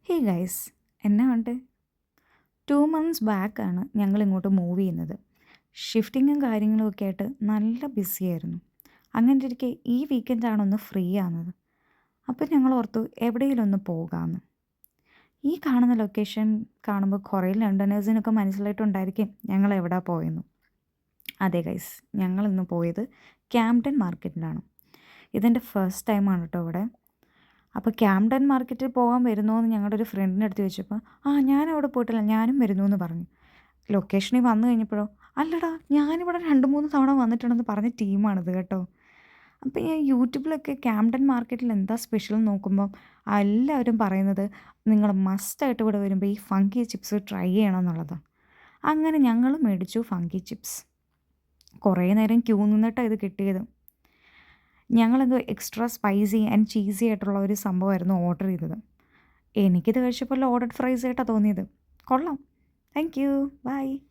Hey guys, എന്നാ ഉണ്ട്? 2 months ബാക്കാണ് ഞങ്ങൾ ഇങ്ങോട്ട് മൂവ് ചെയ്യുന്നത്. ഷിഫ്റ്റിങ്ങും കാര്യങ്ങളും ഒക്കെ ആയിട്ട് നല്ല ബിസിയായിരുന്നു. അങ്ങനെ ഇരിക്കെ ഈ വീക്കെൻഡാണ് ഒന്ന് ഫ്രീ ആവുന്നത്. അപ്പോൾ ഞങ്ങൾ ഓർത്തു എവിടെയെങ്കിലും ഒന്ന് പോകാമെന്ന്. ഈ കാണുന്ന ലൊക്കേഷൻ കാണുമ്പോൾ കുറേ ലണ്ടനേഴ്സിനൊക്കെ മനസ്സിലായിട്ടുണ്ടായിരിക്കും ഞങ്ങൾ എവിടെ പോയെന്ന്. അതെ ഗൈസ്, ഞങ്ങൾ ഇന്ന് പോയത് ക്യാംപ്ടൺ മാർക്കറ്റിലാണ്. ഇതെൻ്റെ ഫസ്റ്റ് ടൈമാണ് കേട്ടോ ഇവിടെ. അപ്പോൾ ക്യാംപ്ടൺ മാർക്കറ്റിൽ പോകാൻ വരുന്നോ എന്ന് ഞങ്ങളുടെ ഒരു ഫ്രണ്ടിൻ്റെ അടുത്ത് ചോദിച്ചപ്പോൾ ഞാൻ അവിടെ പോയിട്ടില്ല, ഞാനും വരുന്നു എന്ന് പറഞ്ഞു. ലൊക്കേഷനിൽ വന്നു കഴിഞ്ഞപ്പോഴോ അല്ലടാ, ഞാനിവിടെ 2-3 തവണ വന്നിട്ടുണ്ടെന്ന് പറഞ്ഞ ടീമാണിത് കേട്ടോ. അപ്പോൾ ഞാൻ യൂട്യൂബിലൊക്കെ ക്യാംപ്ടൺ മാർക്കറ്റിൽ എന്താ സ്പെഷ്യൽ നോക്കുമ്പോൾ എല്ലാവരും പറയുന്നത് നിങ്ങൾ മസ്റ്റായിട്ട് ഇവിടെ വരുമ്പോൾ ഈ ഫങ്കി ചിപ്സ് ട്രൈ ചെയ്യണം എന്നുള്ളതാണ്. അങ്ങനെ ഞങ്ങൾ മേടിച്ചു ഫങ്കി ചിപ്സ്. കുറേ നേരം ക്യൂ നിന്നിട്ടാണ് ഇത് കിട്ടിയത്. ഞങ്ങളെന്തോ എക്സ്ട്രാ സ്പൈസി ആൻഡ് ചീസി ആയിട്ടുള്ള ഒരു സംഭവമായിരുന്നു ഓർഡർ ചെയ്തത്. എനിക്കിത് കഴിച്ചപ്പോൾ ലോഡഡ് ഫ്രൈസ് ആയിട്ടാണ് തോന്നിയത്. കൊള്ളാം. Thank you. ബൈ.